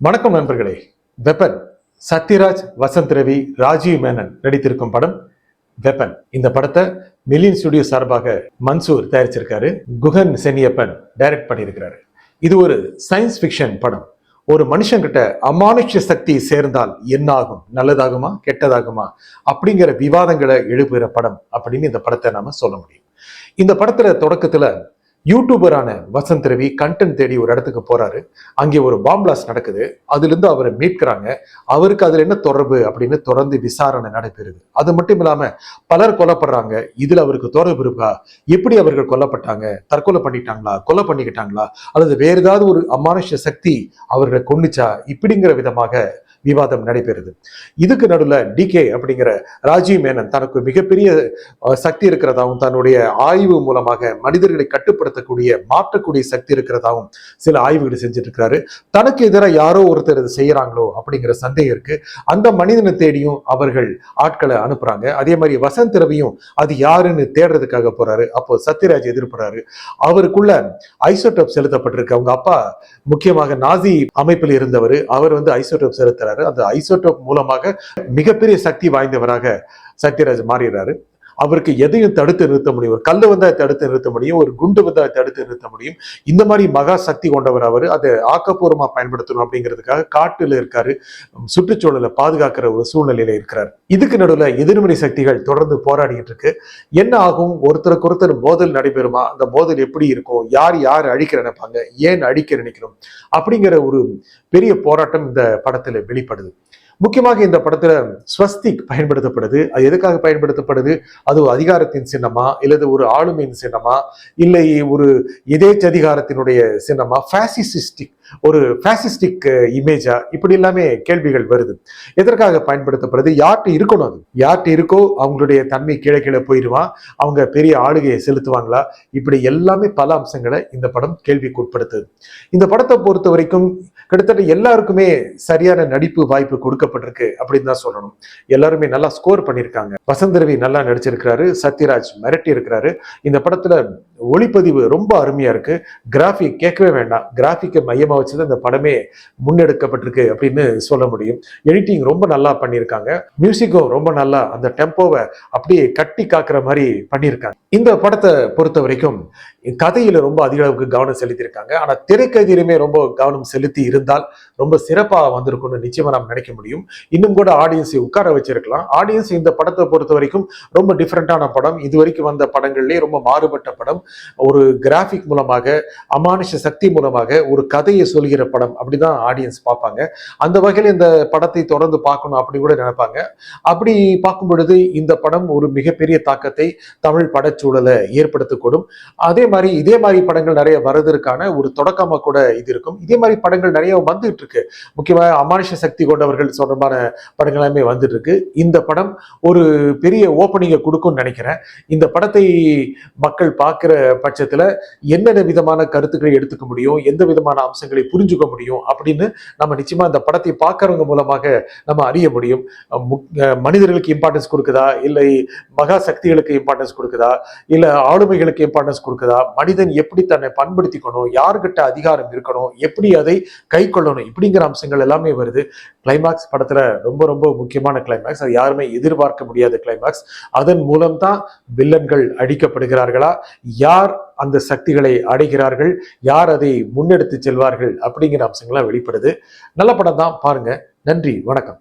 வணக்கம் நண்பர்களே. வெப்பன் சத்யராஜ், வசந்த் ரவி, ராஜீவ் மேனன் நடித்திருக்கும் படம் வெப்பன். இந்த படத்தை மில்லியன் ஸ்டுடியோ சார்பாக மன்சூர் தயாரிச்சிருக்காரு. குகன் சென்னியப்பன் டைரக்ட் பண்ணியிருக்கிறாரு. இது ஒரு சயின்ஸ் ஃபிக்ஷன் படம். ஒரு மனுஷங்கிட்ட அமானுஷ்ய சக்தி சேர்ந்தால் என்ன ஆகும், நல்லதாகுமா கெட்டதாகுமா அப்படிங்கிற விவாதங்களை எழுப்புகிற படம் அப்படின்னு இந்த படத்தை நாம சொல்ல முடியும். இந்த படத்துல தொடக்கத்துல யூடியூபரான வசந்த் ரவி கண்டென்ட் தேடி ஒரு இடத்துக்கு போறாரு. அங்கே ஒரு பாம்பிளாஸ் நடக்குது. அதுல இருந்து அவரை மீட்கிறாங்க. அவருக்கு அதுல என்ன தொடர்பு அப்படின்னு தொடர்ந்து விசாரணை நடைபெறுது. அது மட்டும் இல்லாம பலர் கொல்லப்படுறாங்க. இதுல அவருக்கு தொடர்பு இருக்கா, எப்படி அவர்கள் கொல்லப்பட்டாங்க, தற்கொலை பண்ணிட்டாங்களா, கொலை பண்ணிக்கிட்டாங்களா, அல்லது வேற ஏதாவது ஒரு அமானுஷ்ய சக்தி அவர்களை கொன்னுச்சா, இப்படிங்கிற விதமாக விவாதம் நடைபெறுது. இதுக்கு நடுவில் டிகே அப்படிங்கிற ராஜீவ் மேனன் தனக்கு மிகப்பெரிய சக்தி இருக்கிறதாகவும் தன்னுடைய ஆய்வு மூலமாக மனிதர்களை கட்டுப்படுத்தக்கூடிய மாற்றக்கூடிய சக்தி இருக்கிறதாகவும் சில ஆய்வுகளை செஞ்சுட்டு இருக்கிறாரு. தனக்கு எதிராக யாரோ ஒருத்தர் இது செய்யறாங்களோ அப்படிங்கிற சந்தேகம் இருக்கு. அந்த மனிதனை தேடியும் அவர்கள் ஆட்களை அனுப்புறாங்க. அதே மாதிரி வசந்த் ரவியும் அது யாருன்னு தேடுறதுக்காக போறாரு. அப்போ சத்யராஜ் எதிர்ப்படுறாரு. அவருக்குள்ள ஐசோடோப் செலுத்தப்பட்டிருக்கு. அவங்க அப்பா முக்கியமாக நாசி அமைப்பில் இருந்தவர். அவர் ஐசோடோப் செலுத்துறாரு. அந்த ஐசோடோப் மூலமாக மிகப்பெரிய சக்தி வாய்ந்தவராக சத்யராஜ் மாறுகிறாரு. அவருக்கு எதையும் தடுத்து நிறுத்த முடியும். ஒரு கல்லு வந்தா தடுத்து நிறுத்த முடியும், ஒரு குண்டு வந்தா தடுத்து நிறுத்த முடியும். இந்த மாதிரி மகா சக்தி கொண்டவர் அவர். அதை ஆக்கப்பூர்வமா பயன்படுத்தணும் அப்படிங்கிறதுக்காக காட்டுல இருக்காரு. சுற்றுச்சூழலை பாதுகாக்கிற ஒரு சூழ்நிலையில இருக்கிறார். இதுக்கு நடுவுல எதிர்மறை சக்திகள் தொடர்ந்து போராடிட்டு இருக்கு. என்ன ஆகும், ஒருத்தருக்கு ஒருத்தர் மோதல் நடைபெறுமா, அந்த மோதல் எப்படி இருக்கும், யார் அழிக்க நினைப்பாங்க, ஏன் அழிக்க நினைக்கணும் அப்படிங்கிற ஒரு பெரிய போராட்டம் இந்த படத்துல வெளிப்படுது. முக்கியமாக இந்த படத்துல ஸ்வஸ்திக் பயன்படுத்தப்படுது. அது எதுக்காக பயன்படுத்தப்படுது? அது அதிகாரத்தின் சின்னமா, இல்லது ஒரு ஆளுமையின் சின்னமா, இல்லை ஒரு எதேச்சதிகாரத்தினுடைய சின்னமா, ஒரு ஃபேசிஸ்டிக் இமேஜா, இப்படி எல்லாமே கேள்விகள் வருது. எதற்காக பயன்படுத்தப்படுது, யார்கிட்ட இருக்கணும், அது யார்கிட்ட இருக்கோ அவங்களுடைய தன்மை கீழே போயிடுவான், அவங்க பெரிய ஆளுகையை செலுத்துவாங்களா, இப்படி எல்லாமே பல அம்சங்களை இந்த படம் கேள்விக்கு உட்படுத்துது. இந்த படத்தை பொறுத்த வரைக்கும் கிட்டத்தட்ட எல்லாருக்குமே சரியான நடிப்பு வாய்ப்பு கொடுக்கப்பட்டிருக்கு அப்படின்னு தான் சொல்லணும். எல்லாருமே நல்லா ஸ்கோர் பண்ணியிருக்காங்க. வசந்த் ரவி நல்லா நடிச்சிருக்கிறாரு. சத்யராஜ் மிரட்டி இருக்கிறாரு. இந்த படத்துல ஒளிப்பதிவு ரொம்ப அருமையா இருக்கு. கிராஃபிக் கேட்கவே வேண்டாம். கிராஃபிக்கை மையமா வச்சுதான் இந்த படமே முன்னெடுக்கப்பட்டிருக்கு அப்படின்னு சொல்ல முடியும். எடிட்டிங் ரொம்ப நல்லா பண்ணியிருக்காங்க. மியூசிக்கும் ரொம்ப நல்லா அந்த டெம்போவை அப்படியே கட்டி காக்குற மாதிரி பண்ணியிருக்காங்க. இந்த படத்தை பொறுத்த வரைக்கும் கதையில ரொம்ப அதிக அளவுக்கு கவனம் செலுத்தியிருக்காங்க. ஆனா திரைக்கதையிலுமே ரொம்ப கவனம் செலுத்தி இருந்தால் ரொம்ப சிறப்பா வந்திருக்கும்னு நிச்சயமா நாம் நினைக்க முடியும். இன்னும் கூட ஆடியன்ஸை உட்கார வச்சிருக்கலாம். ஆடியன்ஸ் இந்த படத்தை பொறுத்த வரைக்கும் ரொம்ப டிஃப்ரெண்டான படம். இது வரைக்கும் வந்த படங்கள்லேயே ரொம்ப மாறுபட்ட படம். ஒரு கிராஃபிக் மூலமாக, அமானுஷ சக்தி மூலமாக ஒரு கதையை சொல்கிற படம் அப்படிதான் ஆடியன்ஸ் பார்ப்பாங்க. அந்த வகையில் இந்த படத்தை தொடர்ந்து பார்க்கணும் அப்படின்னு கூட நினைப்பாங்க. அப்படி பார்க்கும் பொழுது இந்த படம் ஒரு மிகப்பெரிய தாக்கத்தை தமிழ் படச்சூழலை ஏற்படுத்தக்கூடும். இதே மாதிரி படங்கள் நிறைய வருவதற்கான ஒரு தொடக்கமா கூட இது இருக்கும். இதே மாதிரி படங்கள் நிறைய வந்துட்டு இருக்கு. முக்கியமாக அமானுஷ சக்தி கொண்டவர்கள் சொந்தமான படங்கள் எல்லாமே வந்துட்டு இருக்கு. இந்த படம் ஒரு பெரிய ஓப்பனிங்கை கொடுக்கும்னு நினைக்கிறேன். இந்த படத்தை மக்கள் பார்க்கிற பட்சத்துல என்னென்ன விதமான கருத்துக்களை எடுத்துக்க முடியும், எந்த விதமான அம்சங்களை புரிஞ்சுக்க முடியும் அப்படின்னு நம்ம நிச்சயமா இந்த படத்தை பார்க்கறவங்க மூலமாக நம்ம அறிய முடியும். மனிதர்களுக்கு இம்பார்ட்டன்ஸ் கொடுக்குதா, இல்லை மகா சக்திகளுக்கு இம்பார்ட்டன்ஸ் கொடுக்குதா, இல்ல ஆளுமைகளுக்கு இம்பார்ட்டன்ஸ் கொடுக்குதா, மனிதன் எப்படி தன்னை பண்படுத்திக்கணும், யார்கிட்ட அதிகாரம் இருக்கணும், எப்படி அதை கை கொள்ளணும், இப்படிங்கிற அம்சங்கள் எல்லாமே வருது. கிளைமாக்ஸ் படத்துல ரொம்ப ரொம்ப முக்கியமான கிளைமாக்ஸ். அது யாருமே எதிர்பார்க்க முடியாத கிளைமாக்ஸ். அதன் மூலம்தான் வில்லன்கள் அடிக்கப்படுகிறார்களா, யார் அந்த சக்திகளை அடைகிறார்கள், யார் அதை முன்னெடுத்து செல்வார்கள் அப்படிங்கிற அம்சங்கள்லாம் வெளிப்படுது. நல்ல படம் தான், பாருங்க. நன்றி, வணக்கம்.